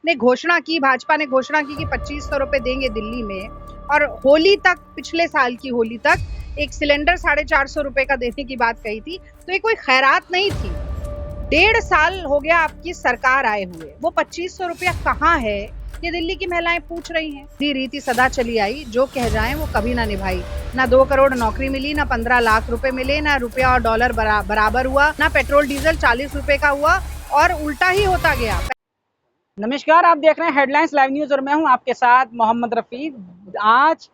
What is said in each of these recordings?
ने घोषणा की, भाजपा ने घोषणा की कि 2500 रुपए देंगे दिल्ली में, और होली तक, पिछले साल की होली तक एक सिलेंडर 450 रुपए का देने की बात कही थी। तो ये कोई खैरात नहीं थी। 1.5 साल हो गया आपकी सरकार आए हुए, वो 2500 रुपया कहाँ है, ये दिल्ली की महिलाएं पूछ रही हैं। दी रीति सदा चली आई, जो कह जाएं वो कभी ना निभाई। ना 2 करोड़ नौकरी मिली, ना 15 लाख रुपए मिले, ना रुपया और डॉलर बराबर हुआ, ना पेट्रोल डीजल 40 रुपए का हुआ, और उल्टा ही होता गया। नमस्कार, आप देख रहे हैं हेडलाइंस लाइव न्यूज और मैं हूं आपके साथ मोहम्मद रफी। आज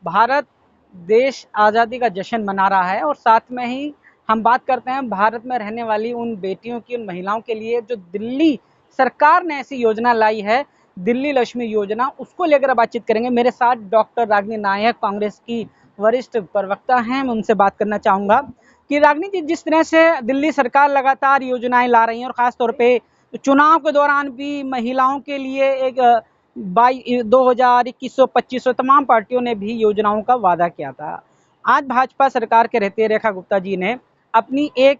भारत देश आज़ादी का जश्न मना रहा है और साथ में ही हम बात करते हैं भारत में रहने वाली उन बेटियों की, उन महिलाओं के लिए जो दिल्ली सरकार ने ऐसी योजना लाई है, दिल्ली लक्ष्मी योजना, उसको लेकर बातचीत करेंगे। मेरे साथ डॉक्टर रागिनी नायक, कांग्रेस की वरिष्ठ प्रवक्ता हैं। मैं उनसे बात करना चाहूँगा कि रागिनी जी, जिस तरह से दिल्ली सरकार लगातार योजनाएं ला रही है और ख़ासतौर पर चुनाव के दौरान भी महिलाओं के लिए एक 2021-2500 तमाम पार्टियों ने भी योजनाओं का वादा किया था। आज भाजपा सरकार के रहते रेखा गुप्ता जी ने अपनी एक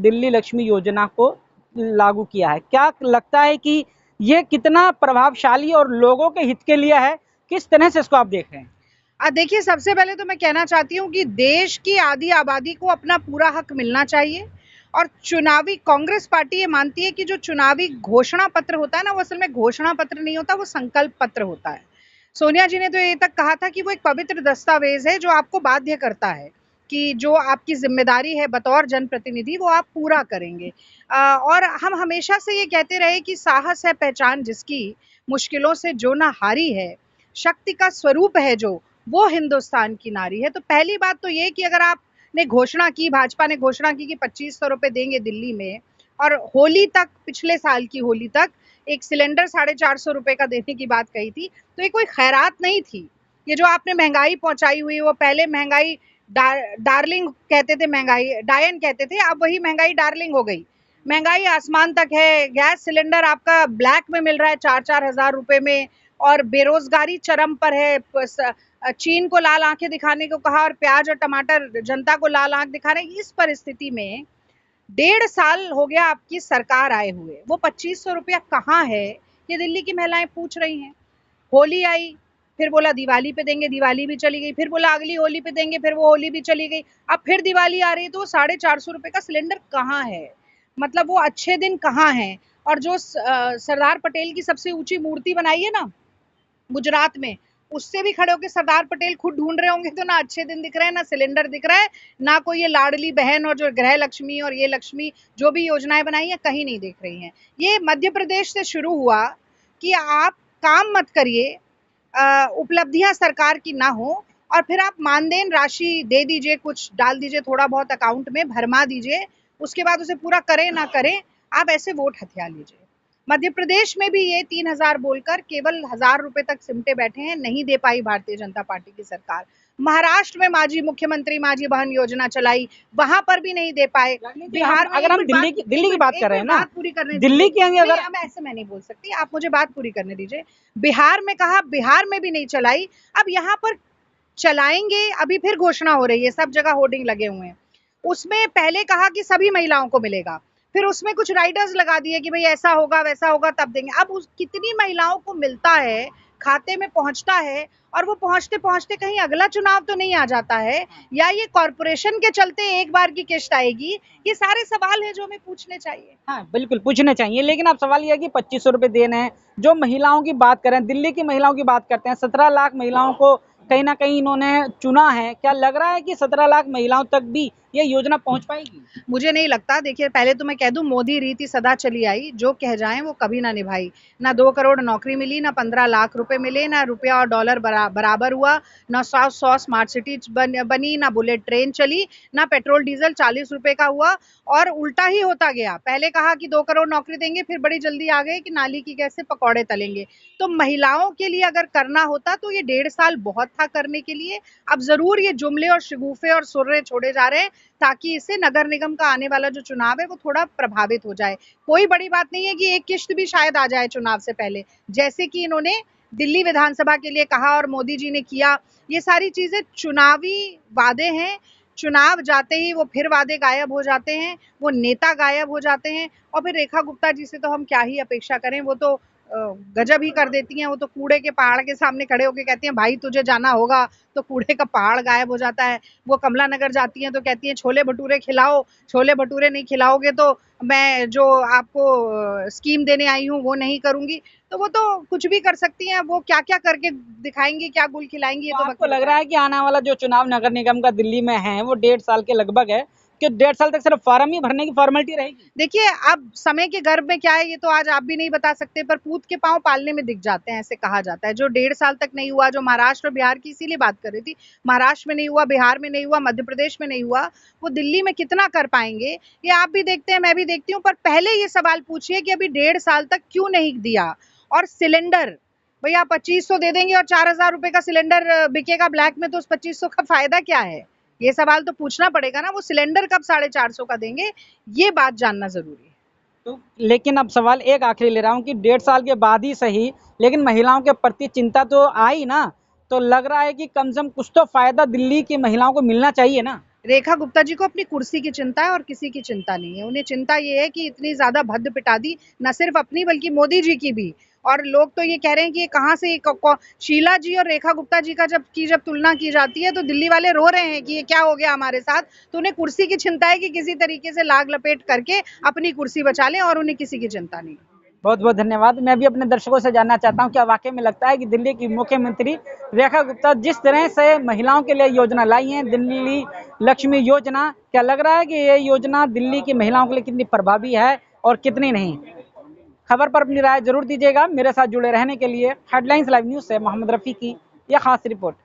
दिल्ली लक्ष्मी योजना को लागू किया है। क्या लगता है कि ये कितना प्रभावशाली और लोगों के हित के लिए है? किस तरह से इसको आप देख रहे हैं? देखिए, सबसे पहले तो मैं कहना चाहती हूँ कि देश की आधी आबादी को अपना पूरा हक मिलना चाहिए। और चुनावी, कांग्रेस पार्टी ये मानती है कि जो चुनावी घोषणा पत्र होता है ना, वो असल में घोषणा पत्र नहीं होता, वो संकल्प पत्र होता है। सोनिया जी ने तो ये तक कहा था कि वो एक पवित्र दस्तावेज है जो आपको बाध्य करता है कि जो आपकी जिम्मेदारी है बतौर जनप्रतिनिधि, वो आप पूरा करेंगे। और हम हमेशा से ये कहते रहे कि साहस है पहचान जिसकी, मुश्किलों से जो ना हारी है, शक्ति का स्वरूप है जो, वो हिंदुस्तान की नारी है। तो पहली बात तो ये कि अगर आपने घोषणा की, भाजपा ने घोषणा की कि 2500 रुपए देंगे दिल्ली में, और होली तक, पिछले साल की होली तक एक सिलेंडर 450 रुपए का देने की बात कही थी, तो ये कोई खैरात नहीं थी। ये जो आपने महंगाई पहुंचाई हुई, वो पहले महंगाई डार्लिंग कहते थे, महंगाई डायन कहते थे, अब वही महंगाई डार्लिंग हो गई। महंगाई आसमान तक है। गैस सिलेंडर आपका ब्लैक में मिल रहा है 4-4 हजार रुपए में, और बेरोजगारी चरम पर है। चीन को लाल आंखें दिखाने को कहा और प्याज और टमाटर जनता को लाल आंख दिखा रहे। इस परिस्थिति में 1.5 साल हो गया आपकी सरकार आए हुए, वो 2500 रुपया कहाँ है, ये दिल्ली की महिलाएं पूछ रही हैं। होली आई, फिर बोला दिवाली पे देंगे, दिवाली भी चली गई, फिर बोला अगली होली पे देंगे, फिर वो होली भी चली गई, अब फिर दिवाली आ रही, तो 450 रुपए का सिलेंडर कहाँ है? मतलब वो अच्छे दिन कहाँ हैं? और जो सरदार पटेल की सबसे ऊंची मूर्ति बनाई है ना गुजरात में, उससे भी खड़े होकर सरदार पटेल खुद ढूंढ रहे होंगे। तो ना अच्छे दिन दिख रहे हैं, ना सिलेंडर दिख रहा है, ना कोई ये लाडली बहन और जो गृह लक्ष्मी और ये लक्ष्मी जो भी योजनाएं बनाई है, कहीं नहीं दिख रही हैं। ये मध्य प्रदेश से शुरू हुआ कि आप काम मत करिए, उपलब्धियां सरकार की ना हो, और फिर आप मानदेन राशि दे दीजिए, कुछ डाल दीजिए, थोड़ा बहुत अकाउंट में भरमा दीजिए, उसके बाद उसे पूरा करें ना करें, आप ऐसे वोट हथिया लीजिए। मध्य प्रदेश में भी ये 3000 बोलकर केवल 1000 रुपए तक सिमटे बैठे हैं, नहीं दे पाई भारतीय जनता पार्टी की सरकार। महाराष्ट्र में माजी मुख्यमंत्री माजी बहन योजना चलाई, वहां पर भी नहीं दे पाए। बिहार, अगर हम दिल्ली की बात कर रहे हैं ना, बात पूरी करने दिल्ली की अगर ऐसे मैं नहीं बोल सकती, आप मुझे बात पूरी करने दीजिए। बिहार में कहा, बिहार में भी नहीं चलाई, अब यहाँ पर चलाएंगे। अभी फिर घोषणा हो रही है, सब जगह होर्डिंग लगे हुए हैं। उसमें पहले कहा कि सभी महिलाओं को मिलेगा, फिर उसमें कुछ राइडर्स लगा दिए कि भाई ऐसा होगा वैसा होगा तब देंगे। अब उस कितनी महिलाओं को मिलता है, खाते में पहुंचता है, और वो पहुंचते पहुंचते कहीं अगला चुनाव तो नहीं आ जाता है, या ये कॉर्पोरेशन के चलते एक बार की किश्त आएगी? ये सारे सवाल है जो हमें पूछने चाहिए। हाँ, बिल्कुल पूछने चाहिए, लेकिन अब सवाल यह है कि 2500 रुपए देने हैं। जो महिलाओं की बात करें, दिल्ली की महिलाओं की बात करते हैं, 17 लाख महिलाओं को कहीं ना कहीं इन्होंने चुना है। क्या लग रहा है कि 17 लाख महिलाओं तक भी ये योजना पहुंच पाएगी? मुझे नहीं लगता। देखिए, पहले तो मैं कह दूं, मोदी रीति सदा चली आई, जो कह जाएं वो कभी ना निभाई। ना 2 करोड़ नौकरी मिली, ना 15 लाख रुपए मिले, ना रुपया और डॉलर बराबर हुआ, ना 100 स्मार्ट सिटी बनी, ना बुलेट ट्रेन चली, ना पेट्रोल डीजल 40 रुपए का हुआ, और उल्टा ही होता गया। पहले कहा कि 2 करोड़ नौकरी देंगे, फिर बड़ी जल्दी आ गए कि नाली की गैस से पकौड़े तलेंगे। तो महिलाओं के लिए अगर करना होता तो ये 1.5 साल बहुत था करने के लिए। अब जरूर ये जुमले और शगुफे और सुर्रे छोड़े जा रहे हैं, ताकि इससे नगर निगम का आने वाला जो चुनाव है वो थोड़ा प्रभावित हो जाए। कोई बड़ी बात नहीं है कि एक किश्त भी शायद आ जाए चुनाव से पहले, जैसे कि इन्होंने दिल्ली विधानसभा के लिए कहा और मोदी जी ने किया। ये सारी चीजें चुनावी वादे हैं, चुनाव जाते ही वो फिर वादे गायब हो जाते हैं, वो नेता गायब हो जाते हैं, और फिर रेखा गुप्ता जी से तो हम क्या ही अपेक्षा करें। वो तो गजब ही कर देती हैं। वो तो कूड़े के पहाड़ के सामने खड़े होके कहती हैं भाई तुझे जाना होगा, तो कूड़े का पहाड़ गायब हो जाता है। वो कमला नगर जाती हैं तो कहती हैं छोले भटूरे खिलाओ, छोले भटूरे नहीं खिलाओगे तो मैं जो आपको स्कीम देने आई हूँ वो नहीं करूंगी। तो वो तो कुछ भी कर सकती हैं, वो क्या क्या करके दिखाएंगी, क्या गुल खिलाएंगी, ये तो तो आपको वक्त लग रहा है कि आने वाला जो चुनाव नगर निगम का दिल्ली में है वो 1.5 साल के लगभग है, कि 1.5 साल तक सिर्फ फॉर्म ही भरने की फॉर्मेलिटी रहेगी? देखिए अब समय के गर्भ में क्या है ये तो आज आप भी नहीं बता सकते, पर पूत के पांव पालने में दिख जाते हैं, ऐसे कहा जाता है। जो 1.5 साल तक नहीं हुआ, जो महाराष्ट्र और बिहार की इसीलिए बात कर रही थी, महाराष्ट्र में नहीं हुआ, बिहार में नहीं हुआ, मध्य प्रदेश में नहीं हुआ, वो दिल्ली में कितना कर पाएंगे ये आप भी देखते हैं, मैं भी देखती हूँ। पर पहले ये सवाल पूछिए कि अभी 1.5 साल तक क्यों नहीं दिया। और सिलेंडर भैया 2500 दे देंगे और 4000 रुपए का सिलेंडर बिकेगा ब्लैक में, तो उस 2500 का फायदा क्या है? ये सवाल तो पूछना पड़ेगा ना। वो सिलेंडर कब 450 का देंगे, ये बात जानना जरूरी है। तो लेकिन अब सवाल एक आखिरी ले रहा हूँ कि 1.5 साल के बाद ही सही, लेकिन महिलाओं के प्रति चिंता तो आई ना, तो लग रहा है कि कम से कम कुछ तो फायदा दिल्ली की महिलाओं को मिलना चाहिए ना। रेखा गुप्ता जी को अपनी कुर्सी की चिंता है और किसी की चिंता नहीं है। उन्हें चिंता ये है कि इतनी ज्यादा भद्द पिटा दी, न सिर्फ अपनी बल्कि मोदी जी की भी। और लोग तो ये कह रहे हैं कि ये कहाँ से शीला जी और रेखा गुप्ता जी का जब तुलना की जाती है तो दिल्ली वाले रो रहे हैं कि ये क्या हो गया हमारे साथ। तो उन्हें कुर्सी की चिंता है कि किसी तरीके से लाग लपेट करके अपनी कुर्सी बचा लें, और उन्हें किसी की चिंता नहीं। बहुत बहुत धन्यवाद। मैं भी अपने दर्शकों से जानना चाहता हूं क्या वाकई में लगता है कि दिल्ली की मुख्यमंत्री रेखा गुप्ता जिस तरह से महिलाओं के लिए योजना लाई है, दिल्ली लक्ष्मी योजना, क्या लग रहा है कि ये योजना दिल्ली की महिलाओं के लिए कितनी प्रभावी है और कितनी नहीं? खबर पर अपनी राय जरूर दीजिएगा। मेरे साथ जुड़े रहने के लिए हेडलाइंस लाइव न्यूज से मोहम्मद रफी की यह खास रिपोर्ट।